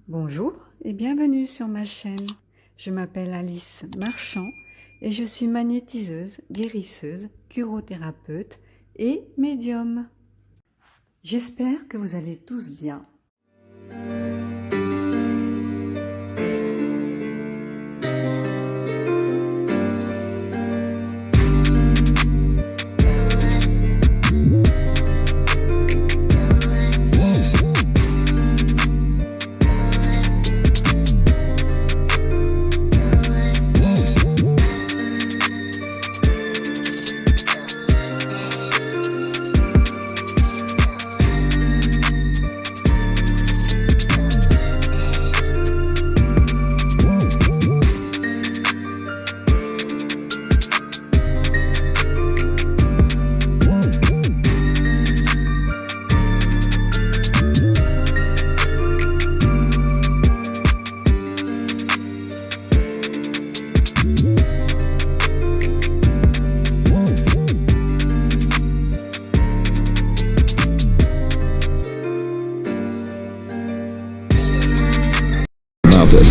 Bonjour et bienvenue sur ma chaîne. Je m'appelle Alice Marchand et je suis magnétiseuse, guérisseuse, curothérapeute et médium. J'espère que vous allez tous bien.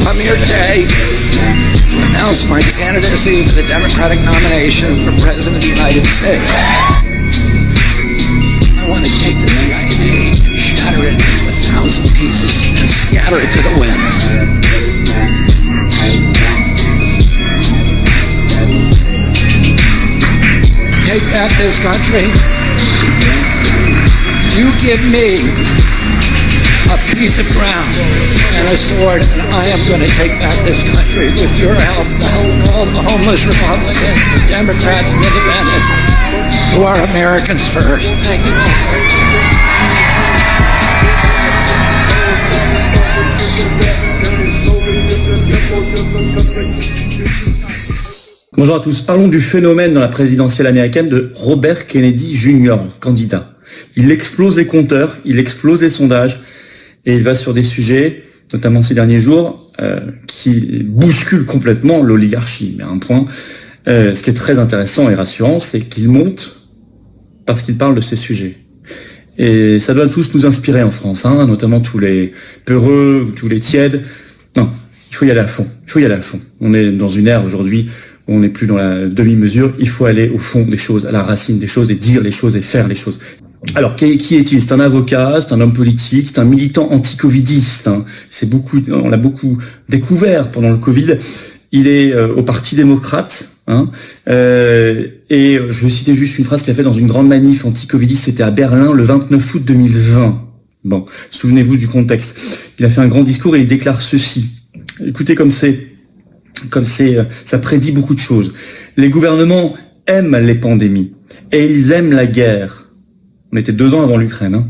I'm here today to announce my candidacy for the Democratic nomination for President of the United States. I want to take the CIA, shatter it into 1,000 pieces, and scatter it to the winds. Take back this country. You give me a piece of ground and a sword, and I am going to take back this country with your help, the help of all the homeless Republicans and Democrats and Independents who are Americans first. Thank you. Bonjour à tous. Parlons du phénomène dans la présidentielle américaine de Robert Kennedy Jr., candidat. Il explose les compteurs, il explose les sondages, et il va sur des sujets, notamment ces derniers jours, qui bousculent complètement l'oligarchie. Mais à un point, ce qui est très intéressant et rassurant, c'est qu'il monte parce qu'il parle de ces sujets. Et ça doit tous nous inspirer en France, hein, notamment tous les peureux, tous les tièdes. Non, il faut y aller à fond. Il faut y aller à fond. On est dans une ère aujourd'hui où on n'est plus dans la demi-mesure. Il faut aller au fond des choses, à la racine des choses, et dire les choses et faire les choses. Alors, qui est-il? C'est un avocat, c'est un homme politique, c'est un militant anti-covidiste. Hein. On l'a beaucoup découvert pendant le Covid. Il est au Parti démocrate. Hein. Et je vais citer juste une phrase qu'il a fait dans une grande manif anti-covidiste. C'était à Berlin le 29 août 2020. Bon, souvenez-vous du contexte. Il a fait un grand discours et il déclare ceci. Écoutez ça prédit beaucoup de choses. Les gouvernements aiment les pandémies et ils aiment la guerre. On était 2 ans avant l'Ukraine, hein,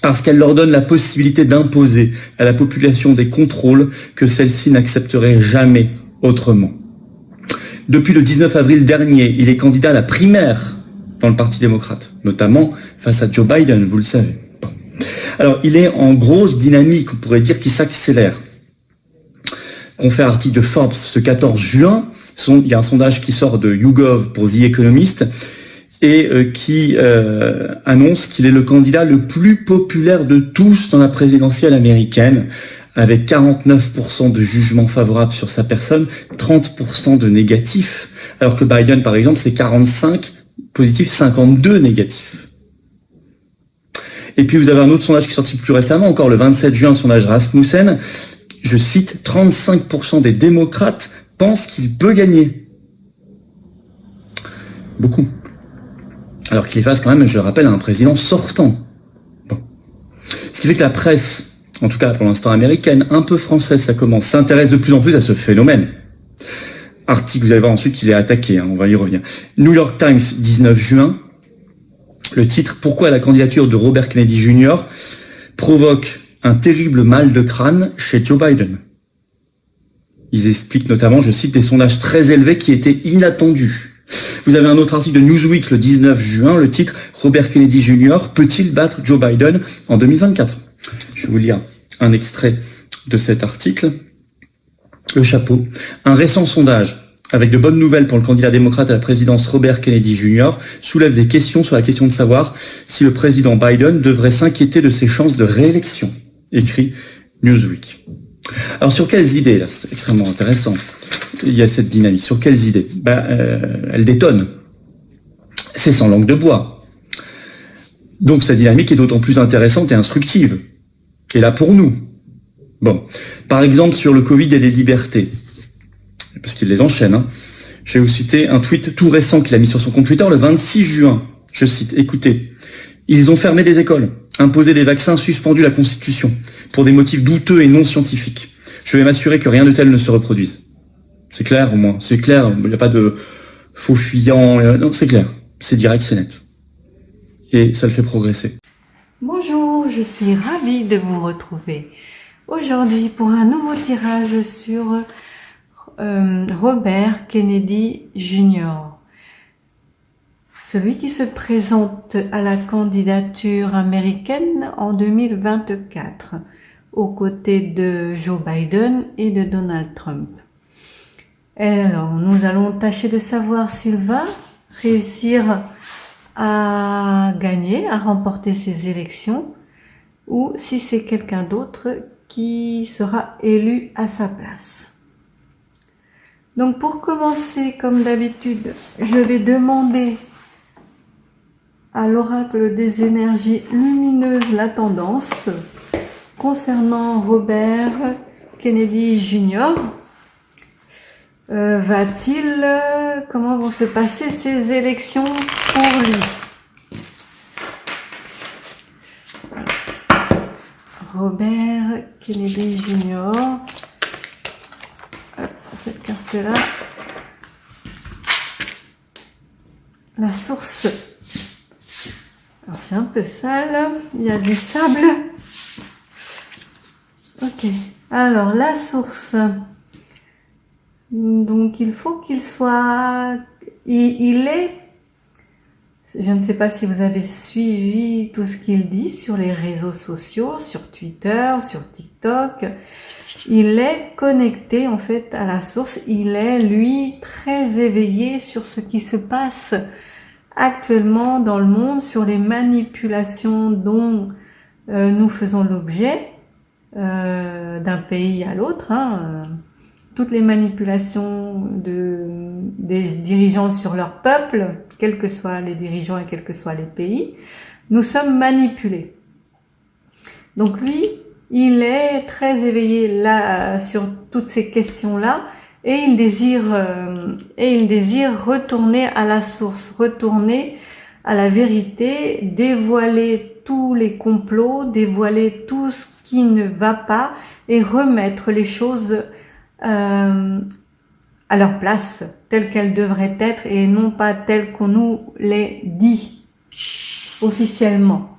parce qu'elle leur donne la possibilité d'imposer à la population des contrôles que celle-ci n'accepterait jamais autrement. Depuis le 19 avril dernier, il est candidat à la primaire dans le Parti démocrate, notamment face à Joe Biden, vous le savez. Alors, il est en grosse dynamique, on pourrait dire, qui s'accélère. Confère article de Forbes ce 14 juin, il y a un sondage qui sort de YouGov pour The Economist, et qui annonce qu'il est le candidat le plus populaire de tous dans la présidentielle américaine, avec 49% de jugements favorables sur sa personne, 30% de négatifs, alors que Biden, par exemple, c'est 45 positifs, 52 négatifs. Et puis vous avez un autre sondage qui est sorti plus récemment, encore le 27 juin, sondage Rasmussen, je cite, 35% des démocrates pensent qu'il peut gagner. Beaucoup. Alors qu'il est face quand même, je le rappelle, à un président sortant. Bon. Ce qui fait que la presse, en tout cas pour l'instant américaine, un peu française, ça commence, s'intéresse de plus en plus à ce phénomène. Article, vous allez voir ensuite qu'il est attaqué, hein, on va y revenir. New York Times, 19 juin, le titre « Pourquoi la candidature de Robert Kennedy Jr. provoque un terrible mal de crâne chez Joe Biden ». Ils expliquent notamment, je cite, des sondages très élevés qui étaient inattendus. Vous avez un autre article de Newsweek le 19 juin, le titre « Robert Kennedy Jr. peut-il battre Joe Biden en 2024 ?» Je vais vous lire un extrait de cet article. Le chapeau. Un récent sondage avec de bonnes nouvelles pour le candidat démocrate à la présidence Robert Kennedy Jr. soulève des questions sur la question de savoir si le président Biden devrait s'inquiéter de ses chances de réélection, écrit Newsweek. Alors sur quelles idées, là, c'est extrêmement intéressant, il y a cette dynamique, sur quelles idées? Elle détonne. C'est sans langue de bois. Donc cette dynamique est d'autant plus intéressante et instructive, qui est là pour nous. Bon, par exemple sur le Covid et les libertés, parce qu'il les enchaîne, hein. Je vais vous citer un tweet tout récent qu'il a mis sur son compte Twitter le 26 juin. Je cite, écoutez, ils ont fermé des écoles, imposé des vaccins, suspendu la Constitution, pour des motifs douteux et non scientifiques. Je vais m'assurer que rien de tel ne se reproduise. C'est clair au moins, c'est clair, il n'y a pas de faux fuyant, non, c'est clair, c'est direct, c'est net. Et ça le fait progresser. Bonjour, je suis ravie de vous retrouver aujourd'hui pour un nouveau tirage sur Robert Kennedy Jr., celui qui se présente à la candidature américaine en 2024, aux côtés de Joe Biden et de Donald Trump. Et alors, nous allons tâcher de savoir s'il va réussir à gagner, à remporter ces élections, ou si c'est quelqu'un d'autre qui sera élu à sa place. Donc pour commencer, comme d'habitude, je vais demander à l'oracle des énergies lumineuses la tendance concernant Robert Kennedy Jr. Comment vont se passer ces élections pour lui? Robert Kennedy Jr. Cette carte-là. La source. Alors c'est un peu sale, il y a du sable. Ok. Alors la source. Donc il faut qu'il soit... Il est... Je ne sais pas si vous avez suivi tout ce qu'il dit sur les réseaux sociaux, sur Twitter, sur TikTok. Il est connecté en fait à la source. Il est lui très éveillé sur ce qui se passe actuellement dans le monde, sur les manipulations dont nous faisons l'objet d'un pays à l'autre. Toutes les manipulations des dirigeants sur leur peuple, quels que soient les dirigeants et quels que soient les pays, nous sommes manipulés. Donc lui, il est très éveillé là sur toutes ces questions-là et il désire retourner à la source, retourner à la vérité, dévoiler tous les complots, dévoiler tout ce qui ne va pas et remettre les choses à leur place, telles qu'elles devraient être et non pas telles qu'on nous les dit officiellement.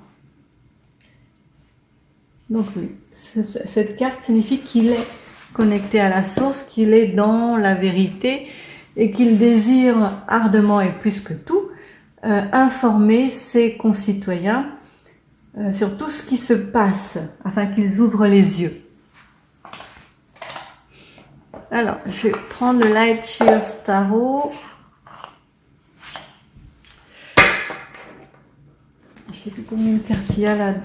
Donc oui, cette carte signifie qu'il est connecté à la source, qu'il est dans la vérité et qu'il désire ardemment et plus que tout informer ses concitoyens sur tout ce qui se passe afin qu'ils ouvrent les yeux. Alors, je vais prendre le Light Shears Tarot. Je sais plus combien de cartes il y a là.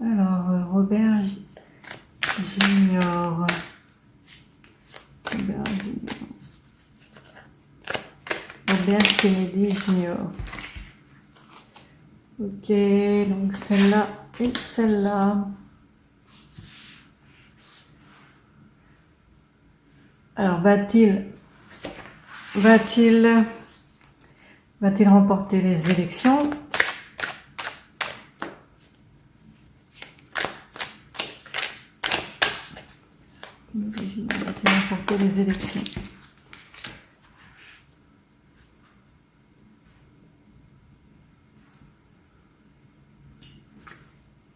Alors, Robert Junior. Robert Kennedy Jr. Ok, donc celle-là et celle-là. Alors, va-t-il remporter les élections? Va-t-il remporter les élections?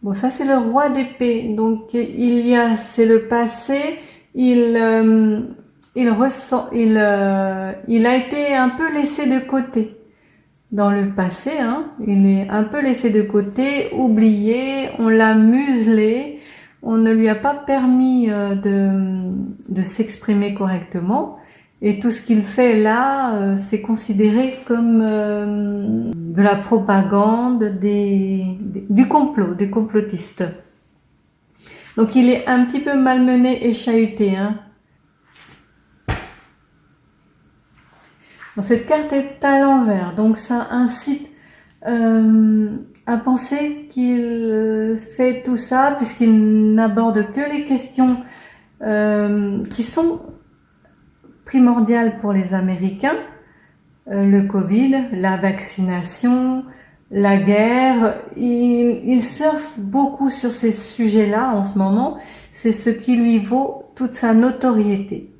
Bon, ça c'est le roi d'épée. Donc c'est le passé. Il a été un peu laissé de côté dans le passé. Il est un peu laissé de côté, oublié. On l'a muselé. On ne lui a pas permis de s'exprimer correctement. Et tout ce qu'il fait là, c'est considéré comme de la propagande du complot, des complotistes. Donc il est un petit peu malmené et chahuté, hein. Bon, cette carte est à l'envers, donc ça incite à penser qu'il fait tout ça puisqu'il n'aborde que les questions qui sont primordiales pour les Américains, le Covid, la vaccination, la guerre. Il surfe beaucoup sur ces sujets-là en ce moment. C'est ce qui lui vaut toute sa notoriété.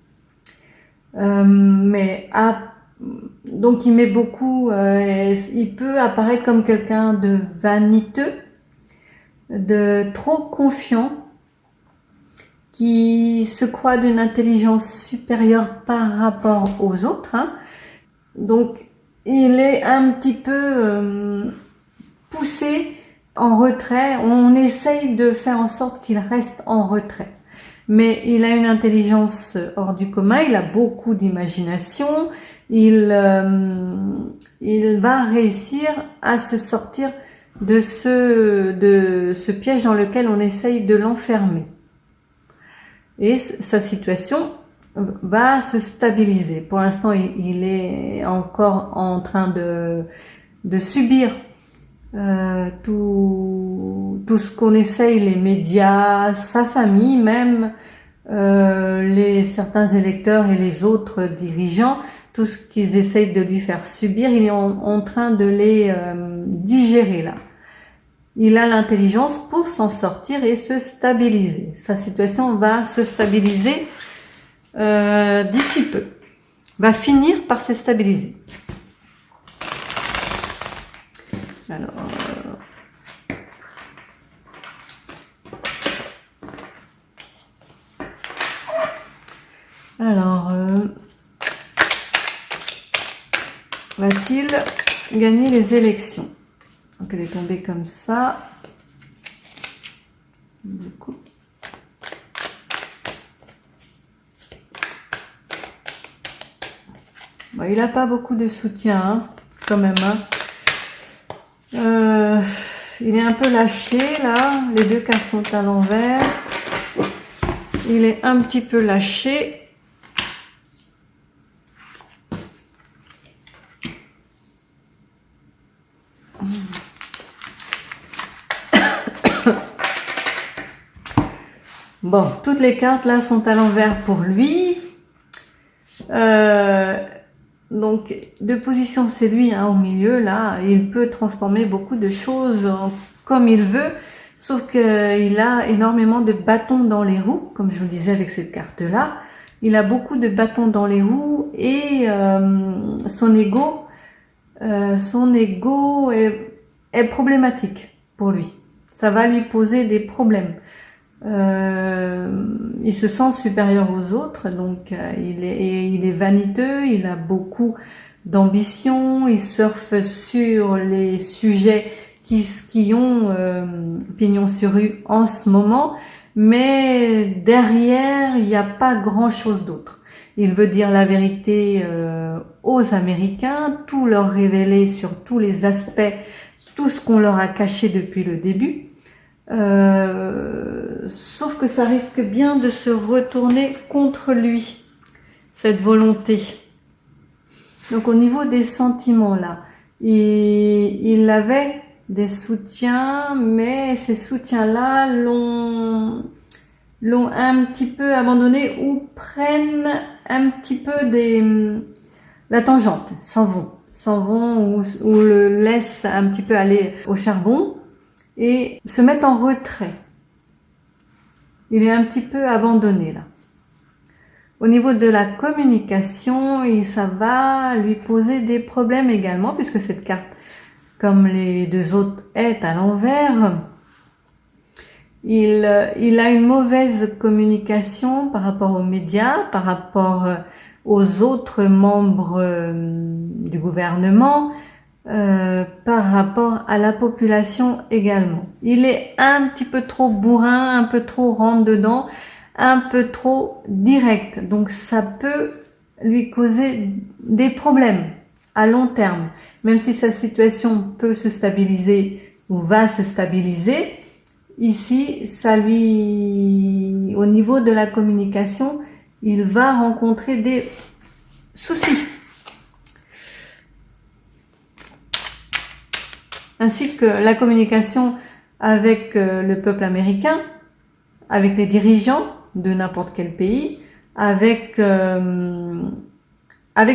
Donc il met beaucoup, il peut apparaître comme quelqu'un de vaniteux, de trop confiant, qui se croit d'une intelligence supérieure par rapport aux autres, hein. Donc il est un petit peu poussé en retrait. On essaye de faire en sorte qu'il reste en retrait. Mais il a une intelligence hors du commun, il a beaucoup d'imagination, il va réussir à se sortir de ce piège dans lequel on essaye de l'enfermer. Et sa situation va se stabiliser. Pour l'instant, il est encore en train de subir tout ce qu'on essaye, les médias, sa famille, même certains électeurs et les autres dirigeants, tout ce qu'ils essayent de lui faire subir, il est en train de les digérer là. Il a l'intelligence pour s'en sortir et se stabiliser. Sa situation va se stabiliser d'ici peu. Va finir par se stabiliser. Alors, va-t-il gagner les élections? Donc elle est tombée comme ça. Du coup. Bon, il n'a pas beaucoup de soutien, hein, quand même, hein. Il est un peu lâché là, les deux cartes sont à l'envers. Il est un petit peu lâché. Bon, toutes les cartes là sont à l'envers pour lui. Donc, de position, c'est lui, hein, au milieu, là. Il peut transformer beaucoup de choses comme il veut, sauf qu'il a énormément de bâtons dans les roues, comme je vous disais avec cette carte-là. Il a beaucoup de bâtons dans les roues et son ego est problématique pour lui. Ça va lui poser des problèmes. Il se sent supérieur aux autres, donc il est vaniteux, il a beaucoup d'ambition, il surfe sur les sujets qui ont pignon sur rue en ce moment, mais derrière il n'y a pas grand chose d'autre. Il veut dire la vérité aux Américains, tout leur révéler sur tous les aspects, tout ce qu'on leur a caché depuis le début. Sauf que ça risque bien de se retourner contre lui, cette volonté. Donc au niveau des sentiments là, il avait des soutiens, mais ces soutiens-là l'ont un petit peu abandonné ou prennent un petit peu la tangente, s'en vont ou le laissent un petit peu aller au charbon et se mettent en retrait. Il est un petit peu abandonné là. Au niveau de la communication, ça va lui poser des problèmes également, puisque cette carte, comme les deux autres, est à l'envers. Il a une mauvaise communication par rapport aux médias, par rapport aux autres membres du gouvernement, par rapport à la population également. Il est un petit peu trop bourrin, un peu trop rentre dedans, un peu trop direct. Donc ça peut lui causer des problèmes à long terme. Même si sa situation peut se stabiliser ou va se stabiliser, ici, ça lui, au niveau de la communication, il va rencontrer des soucis. Ainsi que la communication avec le peuple américain, avec les dirigeants de n'importe quel pays, avec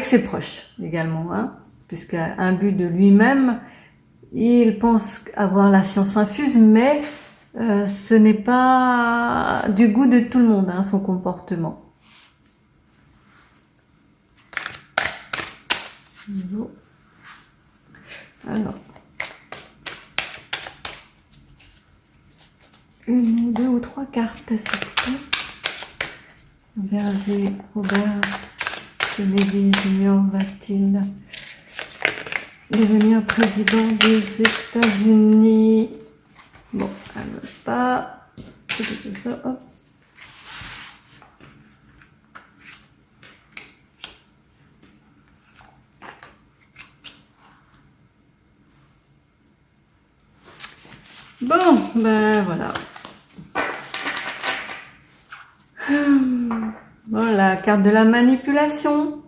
ses proches également, hein, puisqu'un but de lui-même, il pense avoir la science infuse, mais ce n'est pas du goût de tout le monde, hein, son comportement. Alors, une ou deux ou trois cartes, c'est tout. Verger, Robert Kennedy Jr. va-t-il devenir président des États-Unis? Bon, elle ne veut pas. C'est ça, hop. Bon, ben voilà. Voilà, la carte de la manipulation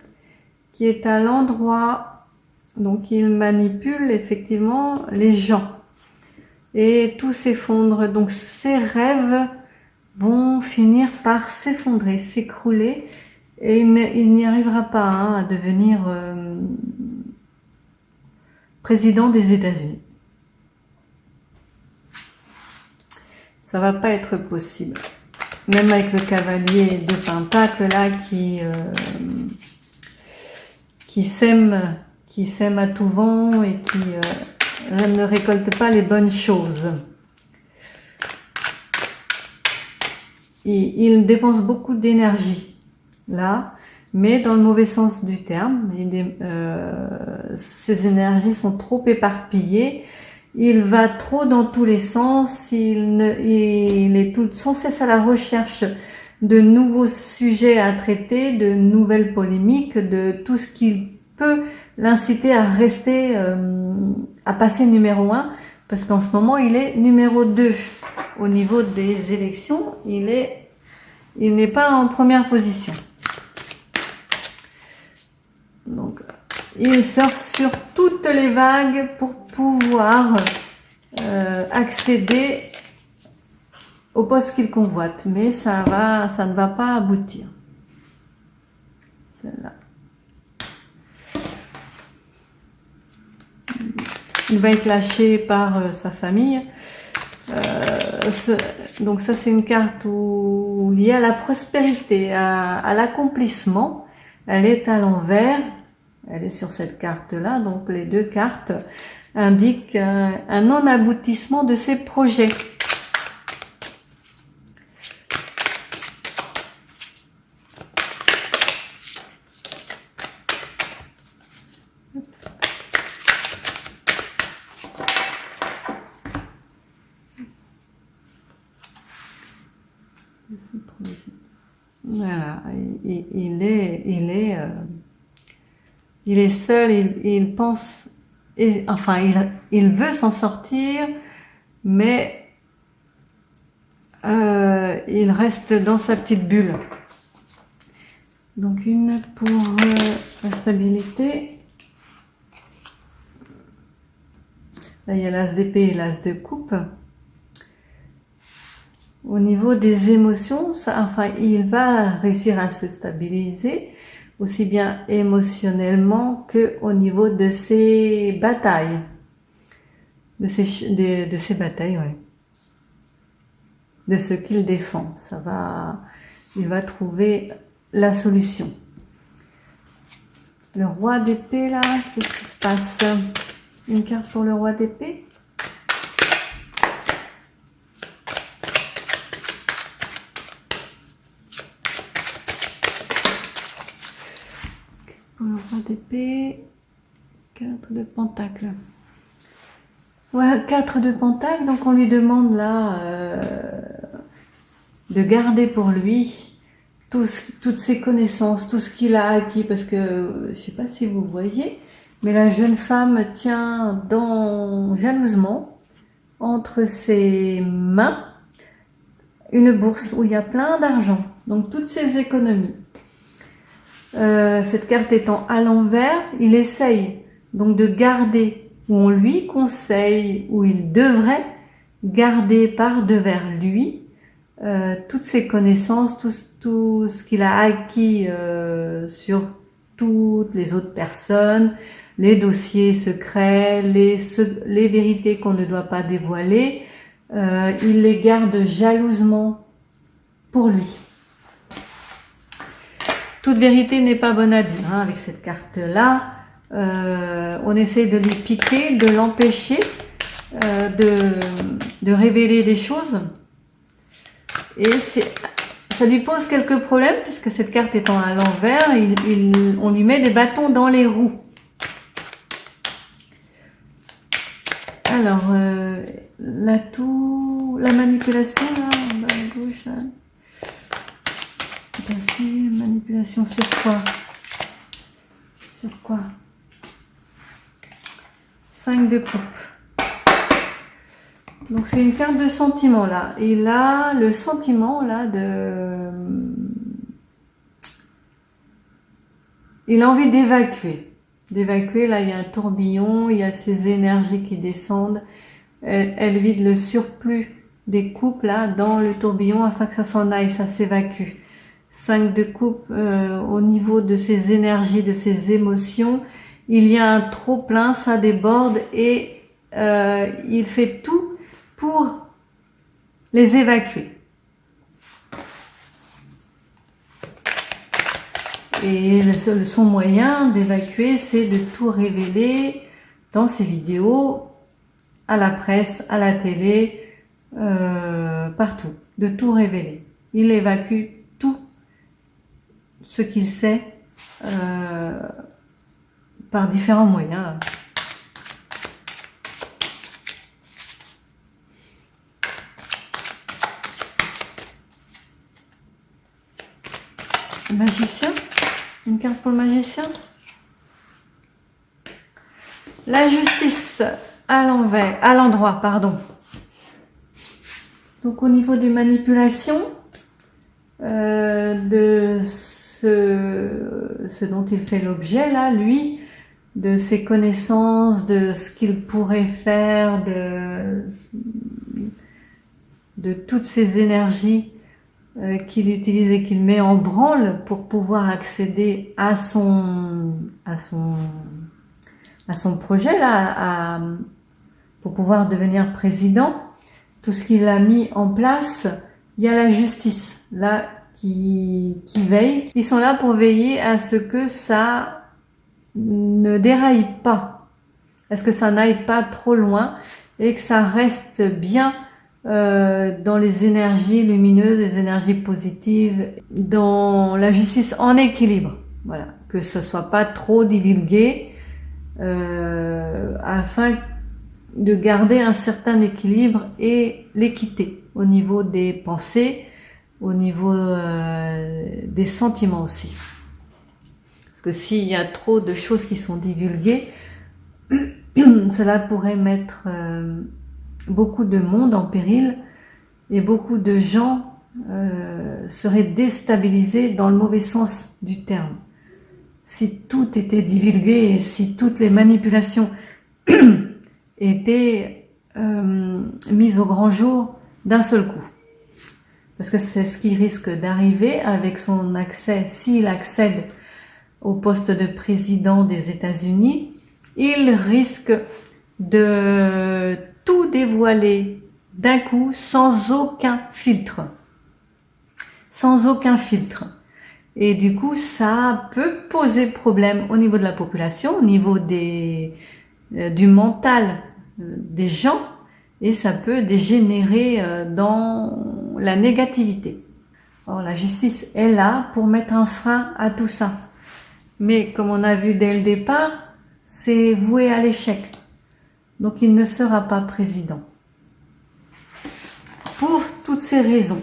qui est à l'endroit. Donc, il manipule effectivement les gens. Et tout s'effondre. Donc, ses rêves vont finir par s'effondrer, s'écrouler. Et il n'y arrivera pas, hein, à devenir président des États-Unis. Ça va pas être possible. Même avec le cavalier de Pentacle là qui sème à tout vent et qui ne récolte pas les bonnes choses. Il dépense beaucoup d'énergie là, mais dans le mauvais sens du terme. Ses énergies sont trop éparpillées. Il va trop dans tous les sens, il est sans cesse à la recherche de nouveaux sujets à traiter, de nouvelles polémiques, de tout ce qui peut l'inciter à rester, à passer numéro 1, parce qu'en ce moment il est numéro 2 au niveau des élections, il n'est pas en première position. Donc, il surfe sur toutes les vagues pour pouvoir accéder au poste qu'il convoite. Mais ça ne va pas aboutir. Celle-là. Il va être lâché par sa famille. Donc ça, c'est une carte liée à la prospérité, à l'accomplissement. Elle est à l'envers. Elle est sur cette carte-là, donc les deux cartes indiquent un non-aboutissement de ses projets. Voilà, il est seul, il pense, il veut s'en sortir, mais il reste dans sa petite bulle. Donc une pour la stabilité. Là, il y a l'as d'épée et l'as de coupe. Au niveau des émotions, il va réussir à se stabiliser, aussi bien émotionnellement que au niveau de ses batailles. De ses batailles, ouais. De ce qu'il défend. Il va trouver la solution. Le roi d'épée, là, qu'est-ce qui se passe? Une carte pour le roi d'épée. Pour le roi d'épée, 4 de pentacle. Voilà, 4 de pentacle, donc on lui demande là de garder pour lui toutes ses connaissances, tout ce qu'il a acquis, parce que, je sais pas si vous voyez, mais la jeune femme tient jalousement entre ses mains une bourse où il y a plein d'argent, donc toutes ses économies. Cette carte étant à l'envers, il essaye donc de garder, où on lui conseille, où il devrait garder par devers lui toutes ses connaissances, tout ce qu'il a acquis sur toutes les autres personnes, les dossiers secrets, les vérités qu'on ne doit pas dévoiler, il les garde jalousement pour lui. Toute vérité n'est pas bonne à dire, hein, avec cette carte-là. On essaie de lui piquer, de l'empêcher de révéler des choses. Et ça lui pose quelques problèmes, puisque cette carte étant à l'envers, on lui met des bâtons dans les roues. Alors, la manipulation, là, en bas à gauche, là. Manipulation sur quoi? Sur quoi? 5 de coupe. Donc c'est une carte de sentiment là. Et là, le sentiment là il a envie d'évacuer. D'évacuer, là il y a un tourbillon, il y a ces énergies qui descendent. Elle vide le surplus des coupes là dans le tourbillon afin que ça s'en aille, ça s'évacue. 5 de coupe au niveau de ses énergies, de ses émotions. Il y a un trop plein, ça déborde et il fait tout pour les évacuer. Et son moyen d'évacuer, c'est de tout révéler dans ses vidéos, à la presse, à la télé, partout, de tout révéler. Il évacue tout ce qu'il sait par différents moyens. Le magicien, une carte pour le magicien. La justice à l'endroit, pardon. Donc au niveau des manipulations, de ce dont il fait l'objet là, lui, de ses connaissances, de ce qu'il pourrait faire, de toutes ces énergies qu'il utilise et qu'il met en branle pour pouvoir accéder à son projet là, pour pouvoir devenir président. Tout ce qu'il a mis en place, il y a la justice là qui veille. Ils sont là pour veiller à ce que ça ne déraille pas, à ce que ça n'aille pas trop loin et que ça reste bien dans les énergies lumineuses, les énergies positives, dans la justice en équilibre. Voilà, que ce soit pas trop divulgué, afin de garder un certain équilibre et l'équité au niveau des pensées, au niveau des sentiments aussi. Parce que s'il y a trop de choses qui sont divulguées, cela pourrait mettre beaucoup de monde en péril et beaucoup de gens seraient déstabilisés dans le mauvais sens du terme. Si tout était divulgué et si toutes les manipulations étaient mises au grand jour d'un seul coup. Parce que c'est ce qui risque d'arriver avec son accès, s'il accède au poste de président des États-Unis, il risque de tout dévoiler d'un coup sans aucun filtre. Sans aucun filtre. Et du coup, ça peut poser problème au niveau de la population, au niveau du mental des gens, et ça peut dégénérer dans la négativité. Alors, la justice est là pour mettre un frein à tout ça. Mais comme on a vu dès le départ, c'est voué à l'échec. Donc il ne sera pas président. Pour toutes ces raisons.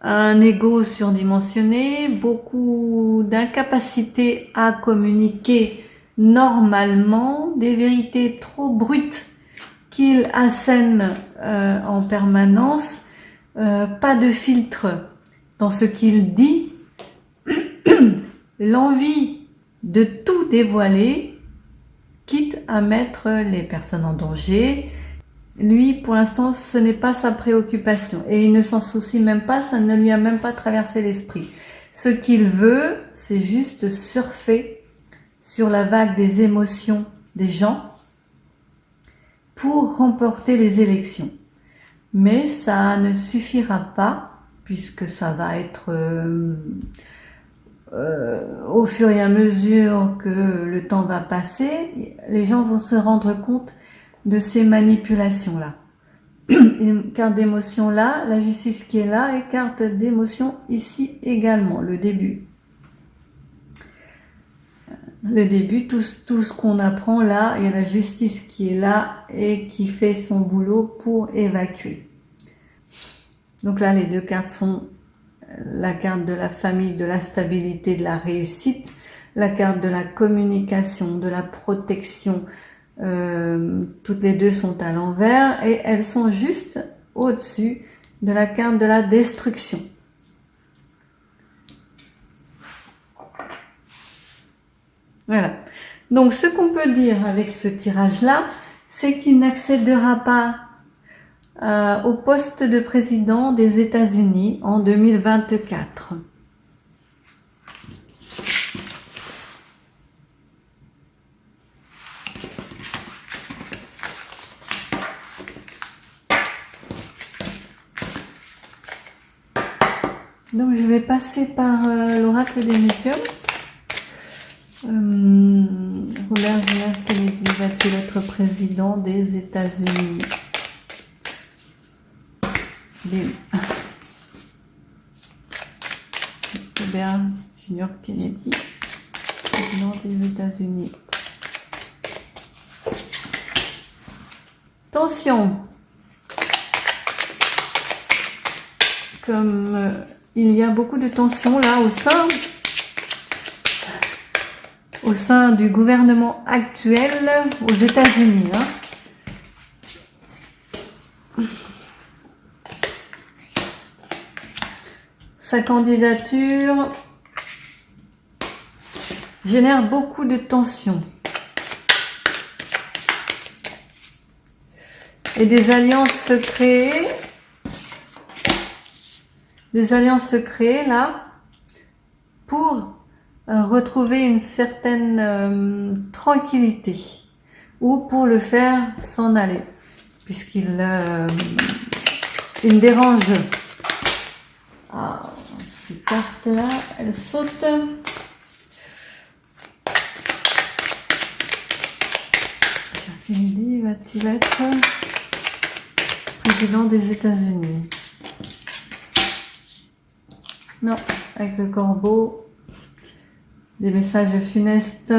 un ego surdimensionné, beaucoup d'incapacité à communiquer normalement, des vérités trop brutes qu'il assène en permanence, pas de filtre dans ce qu'il dit, l'envie de tout dévoiler, quitte à mettre les personnes en danger. Lui, pour l'instant, ce n'est pas sa préoccupation et il ne s'en soucie même pas, ça ne lui a même pas traversé l'esprit. Ce qu'il veut, c'est juste surfer sur la vague des émotions des gens pour remporter les élections. Mais ça ne suffira pas, puisque ça va être au fur et à mesure que le temps va passer, les gens vont se rendre compte de ces manipulations-là. Une carte d'émotion là, la justice qui est là, et carte d'émotion ici également, le début. Le début, tout ce qu'on apprend là, il y a la justice qui est là et qui fait son boulot pour évacuer. Donc là, les deux cartes sont la carte de la famille, de la stabilité, de la réussite, la carte de la communication, de la protection. Toutes les deux sont à l'envers et elles sont juste au-dessus de la carte de la destruction. Voilà. Donc, ce qu'on peut dire avec ce tirage-là, c'est qu'il n'accédera pas au poste de président des États-Unis en 2024. Donc, je vais passer par l'oracle des médiums. Robert Kennedy va-t-il être président des États-Unis? Robert Junior Kennedy, président des États-Unis. Tension. Comme il y a beaucoup de tensions là au sein du gouvernement actuel aux États-Unis. Sa candidature génère beaucoup de tensions et des alliances se créent là pour retrouver une certaine tranquillité ou pour le faire s'en aller puisqu'il il dérange. Ah, ces cartes là, elles sautent. Kennedy va-t-il être président des États-Unis? Non, avec le corbeau, des messages funestes,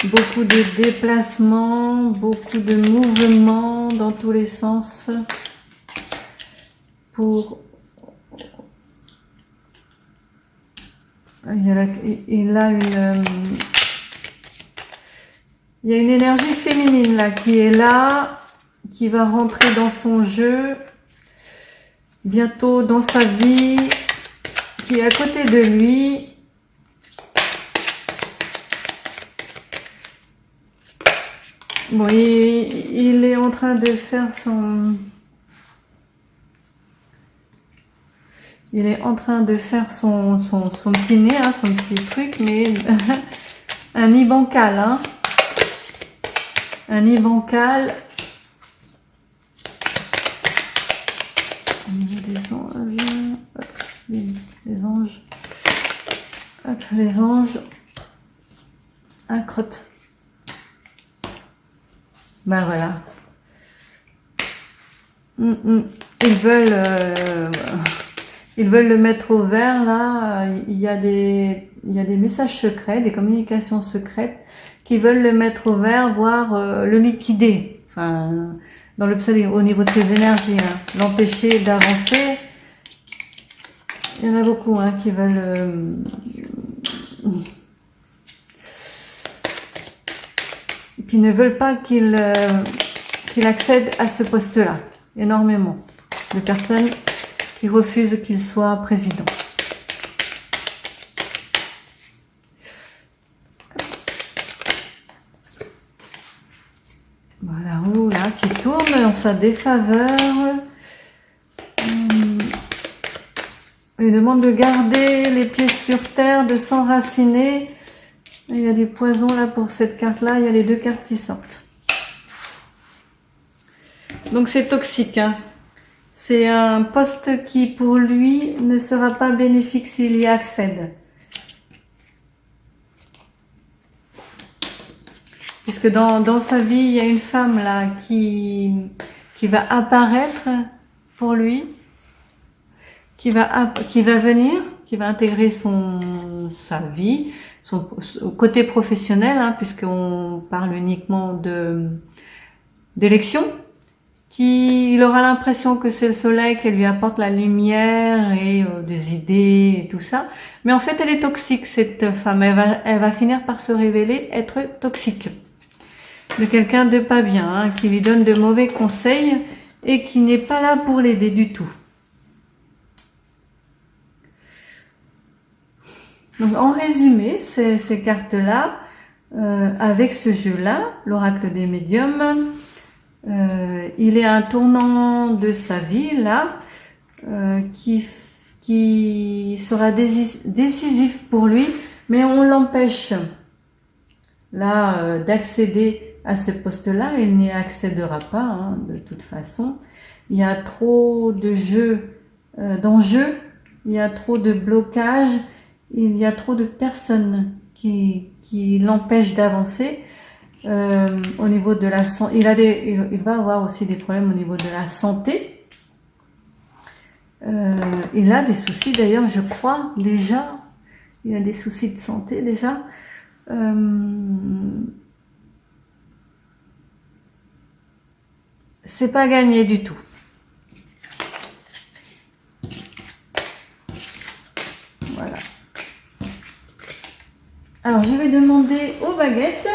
beaucoup de déplacements, beaucoup de mouvements dans tous les sens pour... Il y a une énergie féminine là qui est là, qui va rentrer dans son jeu bientôt dans sa vie, qui est à côté de lui. Bon, il est en train de faire son... Il est en train de faire son petit nez, hein, son petit truc, mais un nid bancal, hein. Un nid bancal. Au niveau des anges, hop, les anges, hop, les anges, un crotte. Ben voilà. Ils veulent le mettre au vert là. Il y a des messages secrets, des communications secrètes qui veulent le mettre au vert, voire le liquider. Enfin, dans le pseudo, au niveau de ses énergies, hein, l'empêcher d'avancer. Il y en a beaucoup hein, qui veulent qui ne veulent pas qu'il accède à ce poste-là. Énormément de personnes qui refusent qu'il soit président. Voilà, roue là qui tourne en sa défaveur. Il demande de garder les pieds sur terre, de s'enraciner. Il y a des poisons là pour cette carte-là. Il y a les deux cartes qui sortent. Donc c'est toxique. Hein. C'est un poste qui pour lui ne sera pas bénéfique s'il y accède. Puisque dans sa vie, il y a une femme là qui va apparaître pour lui, qui va venir, qui va intégrer sa vie, son côté professionnel, hein, puisqu'on parle uniquement d'élection, il aura l'impression que c'est le soleil qui lui apporte la lumière et des idées et tout ça. Mais en fait, elle est toxique, cette femme. Elle va finir par se révéler être toxique. De quelqu'un de pas bien, hein, qui lui donne de mauvais conseils et qui n'est pas là pour l'aider du tout. Donc, en résumé, ces cartes-là, avec ce jeu-là, l'oracle des médiums, il est un tournant de sa vie, là, qui sera décisif pour lui, mais on l'empêche, là, d'accéder à ce poste-là. Il n'y accédera pas, hein, de toute façon. Il y a trop de d'enjeux, il y a trop de blocages, il y a trop de personnes qui l'empêchent d'avancer. Au niveau de la santé, il va avoir aussi des problèmes au niveau de la santé. Il a des soucis d'ailleurs, je crois déjà. Il a des soucis de santé déjà. C'est pas gagné du tout. Voilà. Alors je vais demander aux baguettes.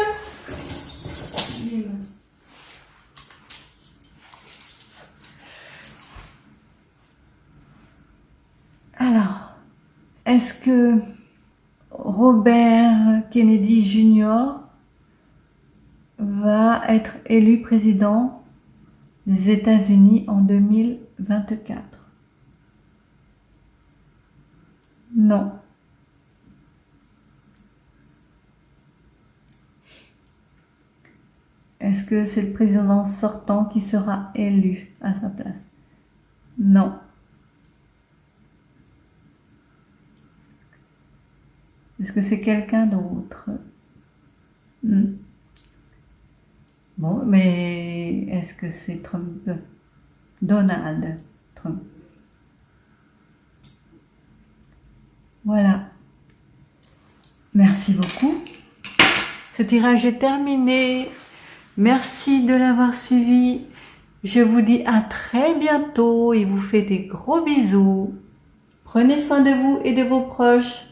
Alors, est-ce que Robert Kennedy Jr. va être élu président des États-Unis en 2024? Non. Est-ce que c'est le président sortant qui sera élu à sa place? Non. Est-ce que c'est quelqu'un d'autre? Bon, mais est-ce que c'est Trump? Donald Trump. Voilà. Merci beaucoup. Ce tirage est terminé. Merci de l'avoir suivi. Je vous dis à très bientôt et vous fais des gros bisous. Prenez soin de vous et de vos proches.